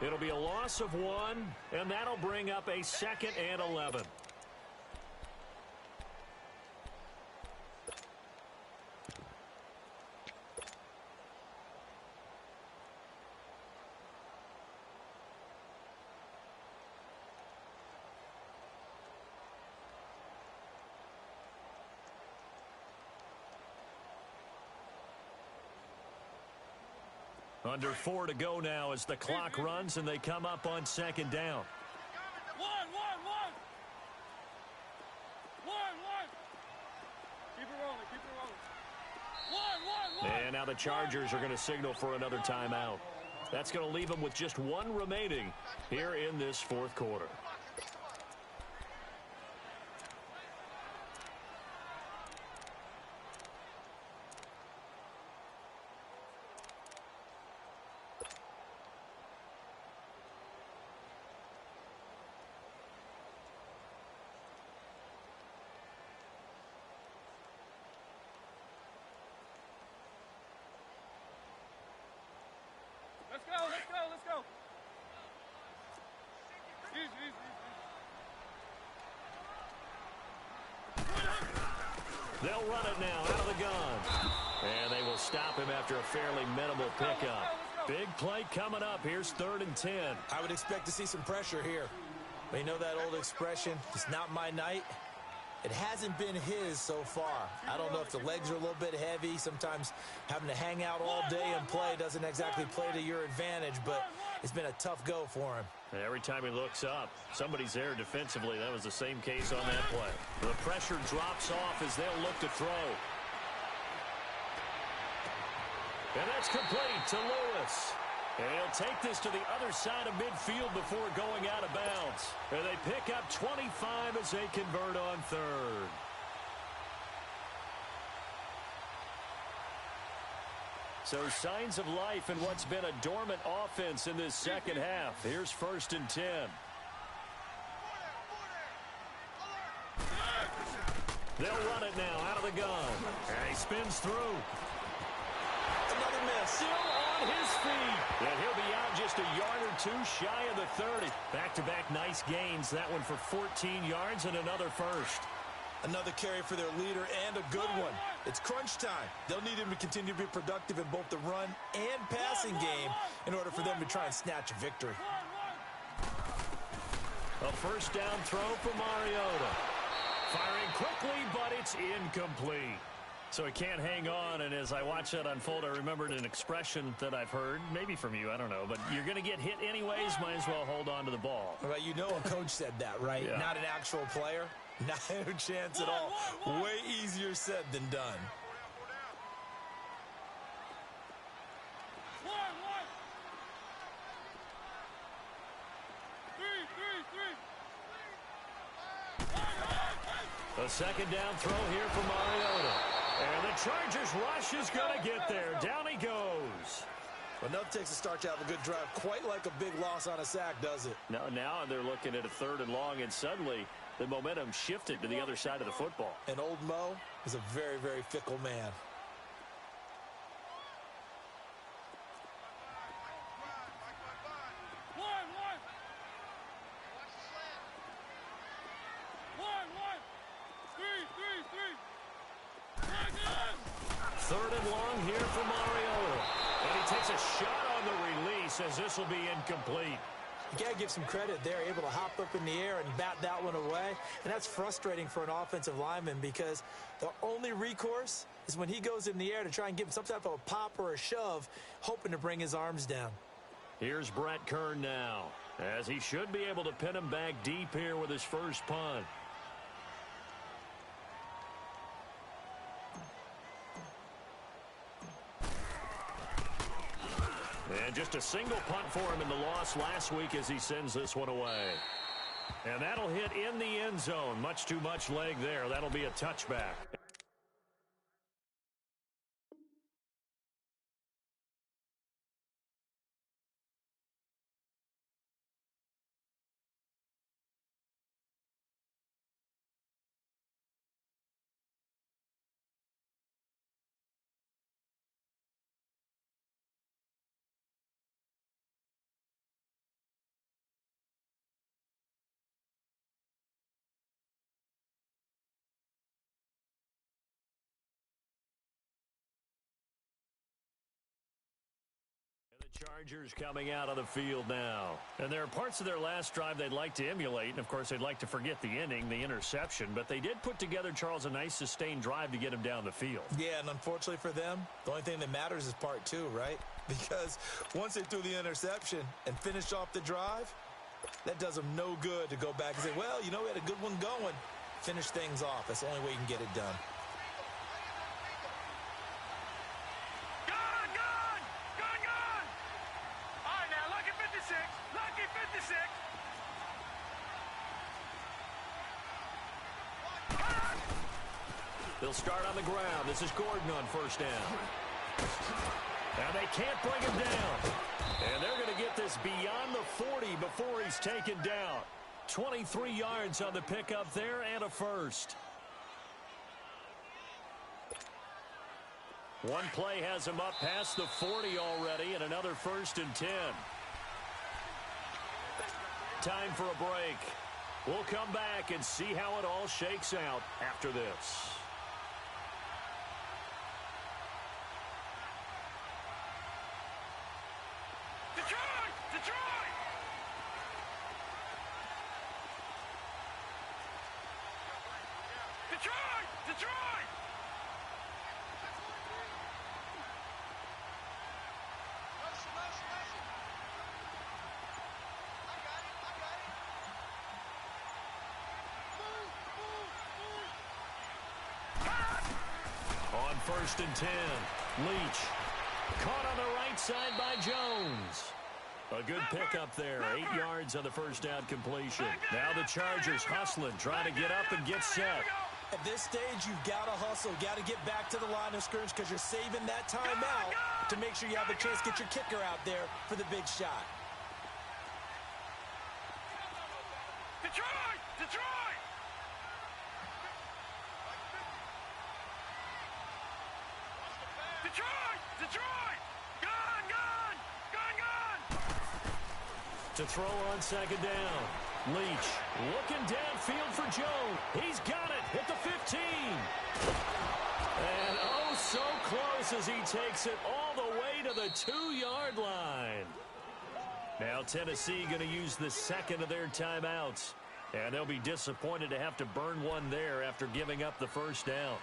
It'll be a loss of 1, and that'll bring up a 2nd and 11. Under 4 to go now as the clock runs and they come up on 2nd down. One. Keep it rolling. One. And now the Chargers are going to signal for another timeout. That's going to leave them with just 1 remaining here in this 4th quarter. They'll run it now out of the gun. And they will stop him after a fairly minimal pickup. Big play coming up. Here's 3rd and 10. I would expect to see some pressure here. But you know that old expression, it's not my night? It hasn't been his so far. I don't know if the legs are a little bit heavy. Sometimes having to hang out all day and play doesn't exactly play to your advantage, but it's been a tough go for him. And every time he looks up, somebody's there defensively. That was the same case on that play. The pressure drops off as they'll look to throw. And that's complete to Lewis. And he'll take this to the other side of midfield before going out of bounds. And they pick up 25 as they convert on 3rd. So signs of life in what's been a dormant offense in this second half. Here's 1st and 10. They'll run it now out of the gun. And he spins through. Another miss. Still on his feet. And he'll be out just a yard or two shy of the 30. Back-to-back nice gains. That one for 14 yards and another first. Another carry for their leader and a good one. It's crunch time. They'll need him to continue to be productive in both the run and passing game in order for them to try and snatch a victory. A first down throw for Mariota. Firing quickly, but it's incomplete. So he can't hang on, and as I watch that unfold, I remembered an expression that I've heard, maybe from you, I don't know, but you're going to get hit anyways, might as well hold on to the ball. Well, you know a coach said that, right? Yeah. Not an actual player. Not a chance at all. Way easier said than done. A second down throw here for Mariota. And the Chargers rush is going to get there. Down he goes. Well, enough takes a start to have a good drive. Quite like a big loss on a sack, does it? Now they're looking at a 3rd and long, and suddenly the momentum shifted to the other side of the football. And old Mo is a very, very fickle man. Third and long here for Mariota. And he takes a shot on the release as this will be incomplete. You got to give some credit there, able to hop up in the air and bat that one away. And that's frustrating for an offensive lineman because the only recourse is when he goes in the air to try and give him some type of a pop or a shove, hoping to bring his arms down. Here's Brett Kern now, as he should be able to pin him back deep here with his first punt. And just a single punt for him in the loss last week as he sends this one away. And that'll hit in the end zone. Much too much leg there. That'll be a touchback. Chargers coming out of the field now. And there are parts of their last drive they'd like to emulate. And, of course, they'd like to forget the inning, the interception. But they did put together, Charles, a nice sustained drive to get him down the field. Yeah, and unfortunately for them, the only thing that matters is part 2, right? Because once they threw the interception and finished off the drive, that does them no good to go back and say, well, you know, we had a good one going. Finish things off. That's the only way you can get it done. They'll start on the ground. This is Gordon on first down. And they can't bring him down. And they're going to get this beyond the 40 before he's taken down. 23 yards on the pickup there and a first. One play has him up past the 40 already and another 1st and 10. Time for a break. We'll come back and see how it all shakes out after this. Detroit! Detroit! Detroit! Detroit! On 1st and 10, Leach. Caught on the right side by Jones. A good pickup there, 8 yards on the first down completion. Now the Chargers hustling, trying to get up and get set. At this stage, you've got to hustle, got to get back to the line of scrimmage because you're saving that time out to make sure you have a chance to get your kicker out there for the big shot. Detroit! Detroit! Detroit! Detroit! Gun! Gun! Gun! Gun! To throw on 2nd down. Leach looking downfield for Jones. He's got it at the 15. And oh, so close as he takes it all the way to the 2-yard line. Now Tennessee going to use the second of their timeouts. And they'll be disappointed to have to burn one there after giving up the first down.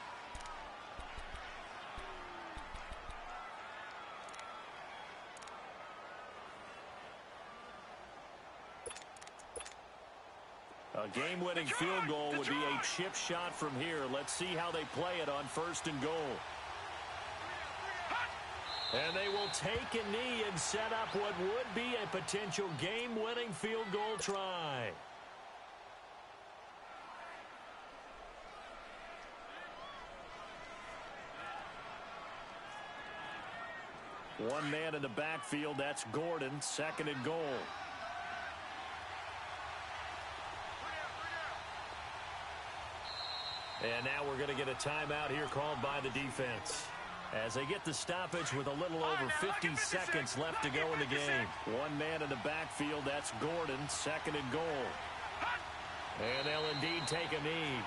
A game-winning field goal would be a chip shot from here. Let's see how they play it on 1st and goal. And they will take a knee and set up what would be a potential game-winning field goal try. One man in the backfield, that's Gordon, 2nd and goal. And now we're going to get a timeout here called by the defense as they get the stoppage with a little over 50 seconds left to go in the game. One man in the backfield, that's Gordon, 2nd and goal. And they'll indeed take a knee.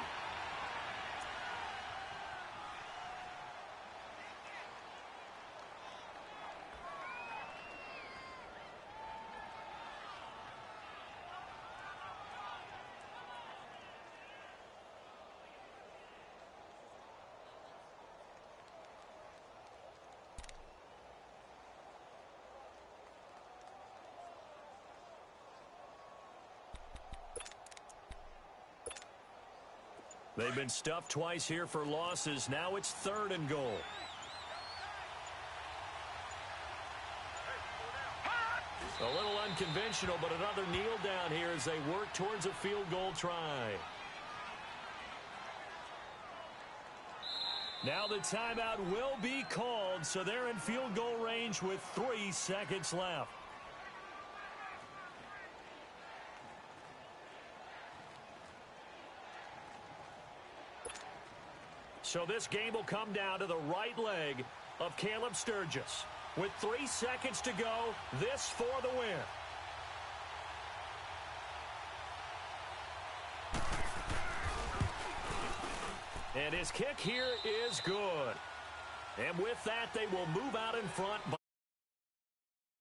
They've been stuffed twice here for losses. Now it's 3rd and goal. A little unconventional, but another kneel down here as they work towards a field goal try. Now the timeout will be called, so they're in field goal range with 3 seconds left. So this game will come down to the right leg of Caleb Sturgis. With 3 seconds to go, this for the win. And his kick here is good. And with that, they will move out in front by